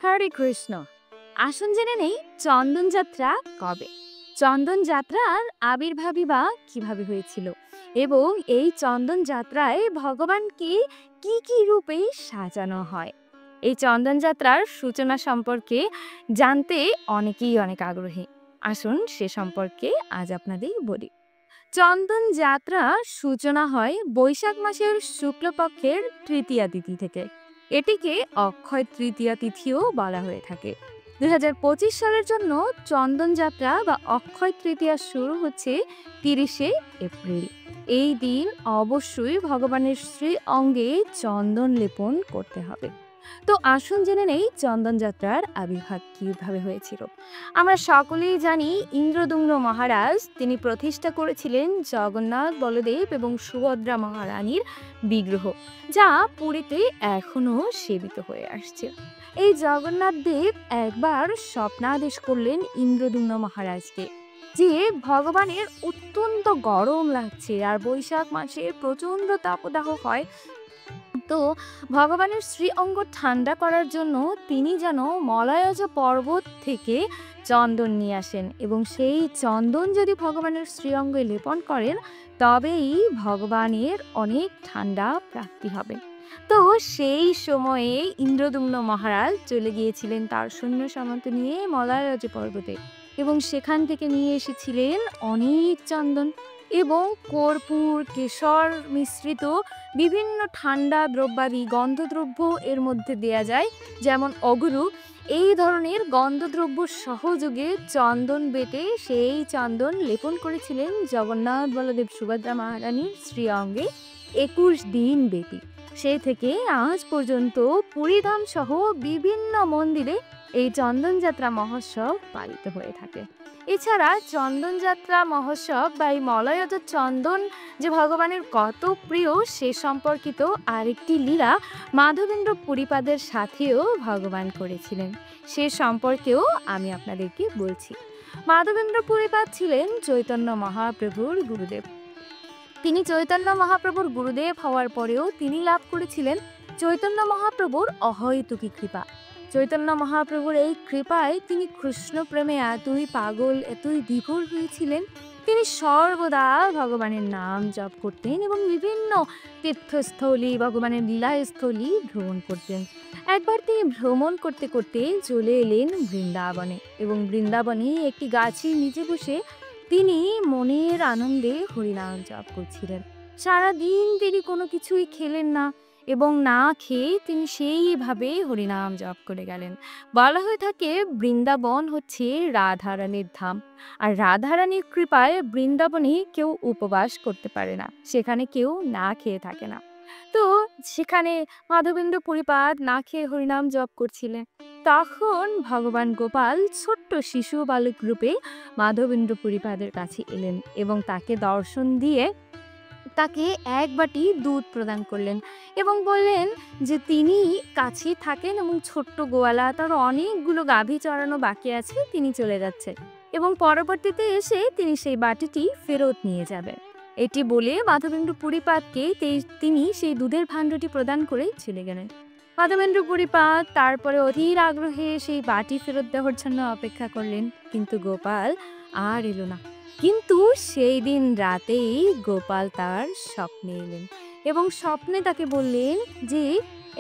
হরে কৃষ্ণ। আসুন জেনে নেই চন্দন যাত্রা কবে। চন্দন যাত্রার আবির্ভাবই বা কিভাবে হয়েছিল এবং এই চন্দন যাত্রায় ভগবানকে কি কি রূপে সাজানো হয়। এই চন্দন যাত্রার সূচনা সম্পর্কে জানতে অনেকেই অনেক আগ্রহী। আসুন সে সম্পর্কে আজ আপনাদের বলি। চন্দন যাত্রা সূচনা হয় বৈশাখ মাসের শুক্লপক্ষের তৃতীয়া তিথি থেকে। এটিকে অক্ষয় তৃতীয়া তিথিও বলা হয়ে থাকে। 2025 সালের জন্য চন্দন যাত্রা বা অক্ষয় তৃতীয়া শুরু হচ্ছে 30শে এপ্রিল। এই দিন অবশ্যই ভগবানের শ্রী অঙ্গে চন্দন লেপন করতে হবে। তো আসুন জেনে নেই চন্দন যাত্রার আবির্ভাব কিভাবে হয়েছিল। আমরা সকলেই জানি ইন্দ্রদুম্ন মহারাজ তিনি প্রতিষ্ঠা করেছিলেন জগন্নাথ বলদেব এবং সুভদ্রা মহারানীর বিগ্রহ, যা পুরীতে এখনো সেবিত হয়ে আসছে। এই জগন্নাথ দেব একবার স্বপ্নাদেশ করলেন ইন্দ্রদুম্ন মহারাজকে যে ভগবানের অত্যন্ত গরম লাগছে আর বৈশাখ মাসে প্রচন্ড তাপদাহ হয়। তো ভগবানের শ্রী অঙ্গ ঠান্ডা করার জন্য তিনি যেন মলয়জ পর্বত থেকে চন্দন নিয়ে আসেন এবং সেই চন্দন যদি ভগবানের শ্রী অঙ্গে লেপন করেন তবেই ভগবানের অনেক ঠান্ডা প্রাপ্তি হবে। তো সেই সময়ে ইন্দ্রদুম্ন মহারাজ চলে গিয়েছিলেন তার সৈন্য সামন্ত নিয়ে মলয়জ পর্বতে এবং সেখান থেকে নিয়ে এসেছিলেন অনেক চন্দন এবং কর্পূর কেশর মিশ্রিত বিভিন্ন ঠান্ডা দ্রব্যাদি গন্ধদ্রব্য এর মধ্যে দেয়া যায়, যেমন অগুরু। এই ধরনের গন্ধদ্রব্য সহযোগে চন্দন বেটে সেই চন্দন লেপন করেছিলেন জগন্নাথ বলদেব সুভদ্রা মহারানীর শ্রী অঙ্গে 21 দিন ব্যাপী। সেই থেকে আজ পর্যন্ত পুরীধাম সহ বিভিন্ন মন্দিরে এই চন্দন যাত্রা মহোৎসব পালিত হয়ে থাকে। এছাড়া চন্দন যাত্রা মহোৎসব বা এই মলয়জ চন্দন যে ভগবানের কত প্রিয় সে সম্পর্কিত আরেকটি লীলা মাধবেন্দ্র পুরীপাদের সাথেও ভগবান করেছিলেন, সে সম্পর্কেও আমি আপনাদেরকে বলছি। মাধবেন্দ্র পুরীপাদ ছিলেন চৈতন্য মহাপ্রভুর গুরুদেব। তিনি চৈতন্য মহাপ্রভুর গুরুদেব হওয়ার পরেও তিনি লাভ করেছিলেন চৈতন্য মহাপ্রভুর অহৈতুকী কৃপা। চৈতন্য মহাপ্রভুর এই কৃপায় তিনি কৃষ্ণ প্রেমে এতই পাগল এতই বিভোর হয়েছিলেন, তিনি সর্বদা ভগবানের নাম জপ করতেন এবং বিভিন্ন তীর্থস্থলী ভগবানের লীলাস্থলী ভ্রমণ করতেন। একবার তিনি ভ্রমণ করতে করতে চলে এলেন বৃন্দাবনে এবং বৃন্দাবনে একটি গাছের নিচে বসে তিনি মনের আনন্দে হরিনাম জপ করছিলেন। সারাদিন তিনি কোনো কিছুই খেলেন না এবং না খেয়ে তিনি সেইভাবে হরিনাম জপ করে গেলেন। বলা হয়ে থাকে বৃন্দাবন হচ্ছে রাধারানীর ধাম, আর রাধারানীর কৃপায় বৃন্দাবনে কেউ উপবাস করতে পারে না, সেখানে কেউ না খেয়ে থাকে না। তো সেখানে মাধবেন্দ্র পুরীপাদ না খেয়ে হরিনাম জপ করছিলেন। তখন ভগবান গোপাল ছোট্ট শিশু বালক রূপে মাধবেন্দ্র পুরীপাদের কাছে এলেন এবং তাকে দর্শন দিয়ে তাকে এক বাটি দুধ প্রদান করলেন এবং বললেন যে তিনি কাছে থাকেন এবং ছোট্ট গোয়ালা তার অনেকগুলো গাভী চড়ানো বাকি আছে, তিনি চলে যাচ্ছে এবং পরবর্তীতে এসে তিনি সেই বাটিটি ফেরত নিয়ে যাবেন। এটি বলে মাধবেন্দ্র পুরীপাদকে তিনি সেই দুধের ভাণ্ডটি প্রদান করে চলে গেলেন। মাধবেন্দ্র পুরীপাদ তারপরে অধীর আগ্রহে সেই বাটি ফেরত দেওয়ার জন্য অপেক্ষা করলেন, কিন্তু গোপাল আর এলো না। কিন্তু সেই দিন রাতেই গোপাল তার স্বপ্নে এলেন এবং স্বপ্নে তাকে বললেন যে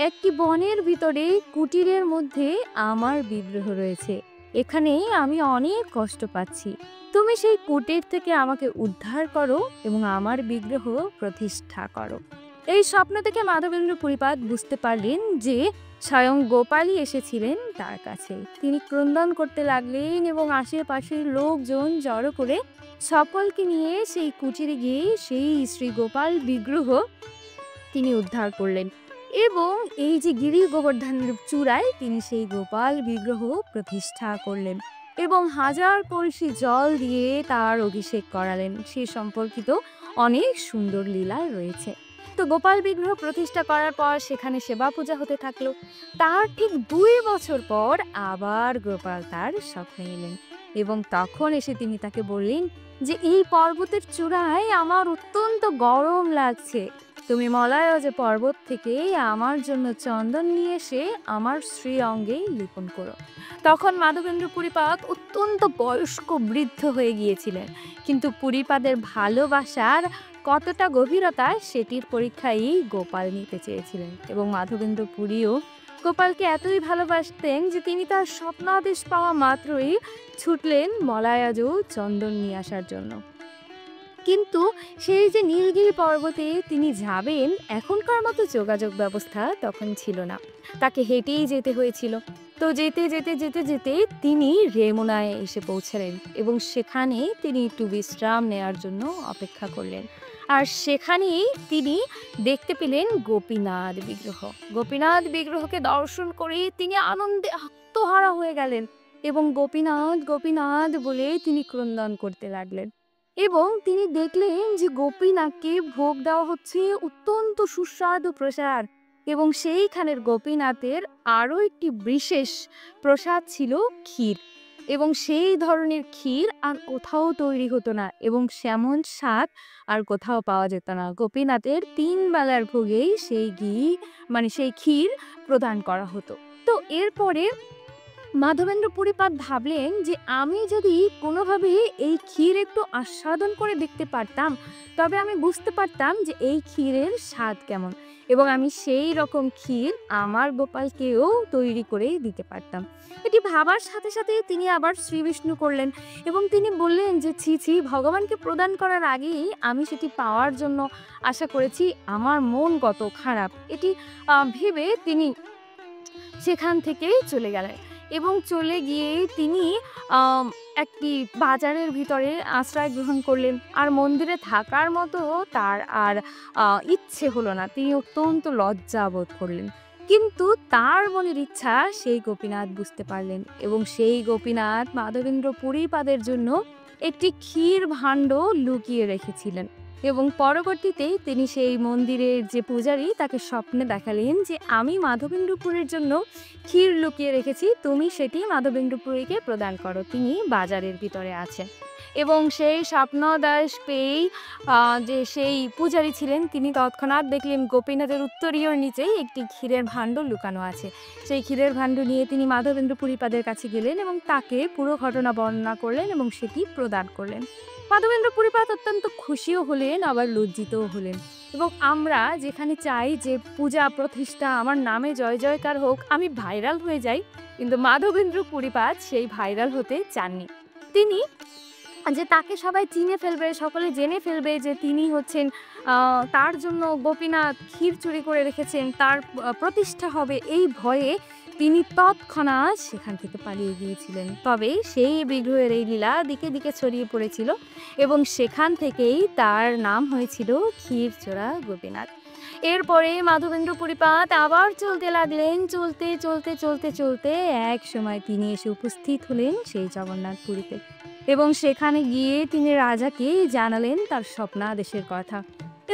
একটি বনের ভিতরে কুটিরের মধ্যে আমার বিগ্রহ রয়েছে, এখানে আমি অনেক কষ্ট পাচ্ছি, তুমি সেই কুটির থেকে আমাকে উদ্ধার করো এবং আমার বিগ্রহ প্রতিষ্ঠা করো। এই স্বপ্ন থেকে মাধবেন্দ্র পুরীপাদ বুঝতে পারলেন যে স্বয়ং গোপালই এসেছিলেন তার কাছে। তিনি ক্রন্দন করতে লাগলেন এবং আশেপাশের লোকজন জড়ো করে সকলকে নিয়ে সেই কুটিরে গিয়ে সেই শ্রী গোপাল বিগ্রহ তিনি উদ্ধার করলেন এবং এই যে গিরি গোবর্ধনের চূড়ায় তিনি সেই গোপাল বিগ্রহ প্রতিষ্ঠা করলেন এবং হাজার কলসি জল দিয়ে তার অভিষেক করালেন। সে সম্পর্কিত অনেক সুন্দর লীলা রয়েছে। তো গোপাল বিগ্রহ প্রতিষ্ঠা করার পর সেখানে সেবা পূজা হতে থাকলো। তার ঠিক 2 বছর পর আবার গোপাল তার স্বপ্নে এলেন এবং তখন এসে তিনি তাকে বললেন যে এই পর্বতের চূড়ায় আমার অত্যন্ত গরম লাগছে, তুমি মলয়জ পর্বত থেকে আমার জন্য চন্দন নিয়ে এসে আমার শ্রী অঙ্গে লিপন করো। তখন মাধবেন্দ্র পুরীপাদ অত্যন্ত বয়স্ক বৃদ্ধ হয়ে গিয়েছিলেন, কিন্তু পুরীপাদের ভালোবাসার কতটা গভীরতা সেটির পরীক্ষাই গোপাল নিতে চেয়েছিলেন। এবং মাধবেন্দ্র পুরীও গোপালকে এতই ভালোবাসতেন যে তিনি তার স্বপ্নাদেশ পাওয়া মাত্রই ছুটলেন মলয়জ চন্দন নিয়ে আসার জন্য। কিন্তু সেই যে নীলগিরি পর্বতে তিনি যাবেন, এখনকার মতো যোগাযোগ ব্যবস্থা তখন ছিল না, তাকে হেঁটেই যেতে হয়েছিল। তো যেতে যেতে যেতে যেতে তিনি রেমুনায় এসে পৌঁছালেন এবং সেখানে তিনি একটু বিশ্রাম নেওয়ার জন্য অপেক্ষা করলেন। আর সেখানেই তিনি দেখতে পেলেন গোপীনাথ বিগ্রহ। গোপীনাথ বিগ্রহকে দর্শন করে তিনি আনন্দে আত্মহারা হয়ে গেলেন এবং গোপীনাথ গোপীনাথ বলে তিনি ক্রন্দন করতে লাগলেন। এবং তিনি দেখলেন যে গোপীনাথকে ভোগ দেওয়া হচ্ছে অত্যন্ত সুস্বাদু প্রসাদ, এবং সেইখানের গোপীনাথের আরও একটি বিশেষ প্রসাদ ছিল ক্ষীর। এবং সেই ধরনের ক্ষীর আর কোথাও তৈরি হতো না, এবং সেমন স্বাদ আর কোথাও পাওয়া যেত না। গোপীনাথের 3 বেলার ভোগেই সেই সেই ক্ষীর প্রদান করা হতো। তো এরপরে মাধবেন্দ্র পুরীপাদ ভাবলেন যে আমি যদি কোনোভাবে এই ক্ষীর একটু আস্বাদন করে দেখতে পারতাম, তবে আমি বুঝতে পারতাম যে এই ক্ষীরের স্বাদ কেমন, এবং আমি সেই রকম ক্ষীর আমার গোপালকেও তৈরি করে দিতে পারতাম। এটি ভাবার সাথে সাথে তিনি আবার শ্রী বিষ্ণু করলেন এবং তিনি বললেন যে ছি ছি, ভগবানকে প্রদান করার আগেই আমি সেটি পাওয়ার জন্য আশা করেছি, আমার মন কত খারাপ। এটি ভেবে তিনি সেখান থেকে চলে গেলেন এবং চলে গিয়ে তিনি একটি বাজারের ভিতরে আশ্রয় গ্রহণ করলেন। আর মন্দিরে থাকার মতো তার আর ইচ্ছে হলো না, তিনি অত্যন্ত লজ্জা বোধ করলেন। কিন্তু তার মনের ইচ্ছা সেই গোপীনাথ বুঝতে পারলেন এবং সেই গোপীনাথ মাধবেন্দ্র পুরীপাদের জন্য একটি ক্ষীর ভাণ্ড লুকিয়ে রেখেছিলেন। এবং পরবর্তীতে তিনি সেই মন্দিরের যে পূজারী তাকে স্বপ্নে দেখালেন যে আমি মাধবেন্দ্রপুরীর জন্য ক্ষীর লুকিয়ে রেখেছি, তুমি সেটি মাধবেন্দ্রপুরীকে প্রদান করো, তিনি বাজারের ভিতরে আছেন। এবং সেই স্বপ্নদাস পেয়েই যে সেই পূজারী ছিলেন তিনি তৎক্ষণাৎ দেখলেন গোপীনাথের উত্তরীয়র নিচেই একটি ক্ষীরের ভাণ্ড লুকানো আছে। সেই ক্ষীরের ভাণ্ড নিয়ে তিনি মাধবেন্দ্র পুরীপাদের কাছে গেলেন এবং তাকে পুরো ঘটনা বর্ণনা করলেন এবং সেটি প্রদান করলেন। মাধবেন্দ্র পুরীপাদ অত্যন্ত খুশিও হলেন, আবার লজ্জিতও হলেন। এবং আমরা যেখানে চাই যে পূজা প্রতিষ্ঠা আমার নামে জয় জয়কার হোক, আমি ভাইরাল হয়ে যাই, কিন্তু মাধবেন্দ্র পুরীপাদ সেই ভাইরাল হতে চাননি। তিনি যে তাকে সবাই চিনে ফেলবে, সকলে জেনে ফেলবে যে তিনি হচ্ছেন তার জন্য গোপীনাথ ক্ষীর চুরি করে রেখেছেন, তার প্রতিষ্ঠা হবে, এই ভয়ে তিনি তৎক্ষণাৎ সেখান থেকে পালিয়ে গিয়েছিলেন। তবে সেই বিগ্রহের এই লীলা দিকে দিকে ছড়িয়ে পড়েছিল এবং সেখান থেকেই তার নাম হয়েছিল ক্ষীরচোরা গোপীনাথ। এরপরে মাধবেন্দ্র পুরীপাদ আবার চলতে লাগলেন, চলতে চলতে চলতে চলতে এক সময় তিনি এসে উপস্থিত হলেন সেই জগন্নাথ পুরীতে এবং সেখানে গিয়ে তিনি রাজাকে জানালেন তার স্বপ্নাদেশের কথা।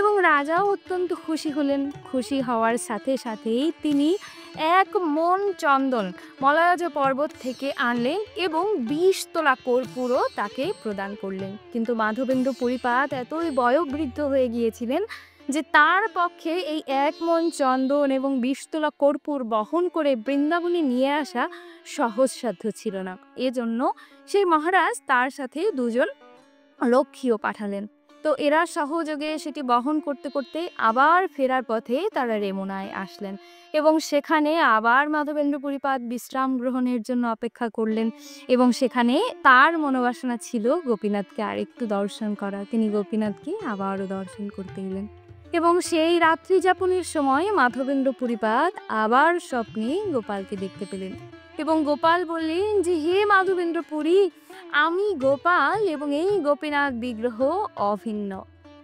এবং রাজাও অত্যন্ত খুশি হলেন। খুশি হওয়ার সাথে সাথেই তিনি 1 মণ চন্দন মলয়জ পর্বত থেকে আনলেন এবং 20 তোলা কর্পূরও তাকে প্রদান করলেন। কিন্তু মাধবেন্দ্র পুরীপাদ এতই বয়োবৃদ্ধ হয়ে গিয়েছিলেন যে তার পক্ষে এই 1 মণ চন্দন এবং 20 তোলা কর্পূর বহন করে বৃন্দাবনে নিয়ে আসা সহজসাধ্য ছিল না। এজন্য সেই মহারাজ তার সাথে 2 জন রক্ষীও পাঠালেন। তো এরা সহযোগে সেটি বহন করতে করতে আবার ফেরার পথে তারা রেমুনায় আসলেন এবং সেখানে আবার মাধবেন্দ্র পুরীপাদ বিশ্রাম গ্রহণের জন্য অপেক্ষা করলেন এবং সেখানে তার মনোবাসনা ছিল গোপীনাথকে আরেকটু দর্শন করা। তিনি গোপীনাথকে আবারও দর্শন করতে গেলেন এবং সেই রাত্রি যাপনের সময় মাধবেন্দ্র পুরীপাদ আবার স্বপ্নে গোপালকে দেখতে পেলেন এবং গোপাল বললেন যে হে মাধবেন্দ্র পুরী, আমি গোপাল এবং এই গোপীনাথ বিগ্রহ অভিন্ন,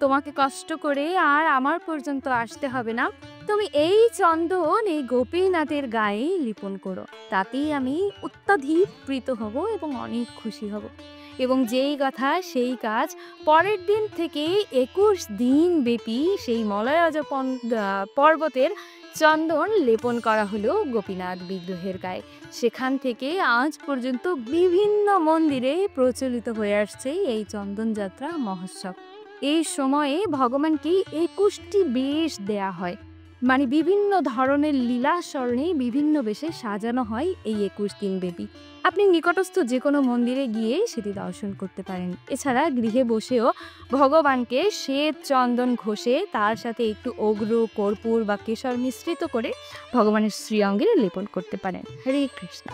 তোমাকে কষ্ট করে আর আমার পর্যন্ত আসতে হবে না, তুমি এই চন্দন এই গোপীনাথের গায়ে লিপন করো, তাতেই আমি অত্যাধিক প্রীত হব এবং অনেক খুশি হব। এবং যেই কথা সেই কাজ, পরের দিন থেকে 21 দিন ব্যাপী সেই মলয়জ পর্বতের চন্দন লেপন করা হলো গোপীনাথ বিগ্রহের গায়ে। সেখান থেকে আজ পর্যন্ত বিভিন্ন মন্দিরে প্রচলিত হয়ে আসছে এই চন্দন যাত্রা মহোৎসব। এই সময়ে ভগবানকে 21টি বেশ দেয়া হয়, মানে বিভিন্ন ধরনের লীলা স্মরণে বিভিন্ন বেশে সাজানো হয় এই 21 দিন ব্যাপী। আপনি নিকটস্থ যে কোনো মন্দিরে গিয়ে সেটি দর্শন করতে পারেন। এছাড়া গৃহে বসেও ভগবানকে শ্বেত চন্দন ঘষে তার সাথে একটু অগ্র, কর্পূর বা কেশর মিশ্রিত করে ভগবানের শ্রীঅঙ্গে লেপন করতে পারেন। হরে কৃষ্ণ।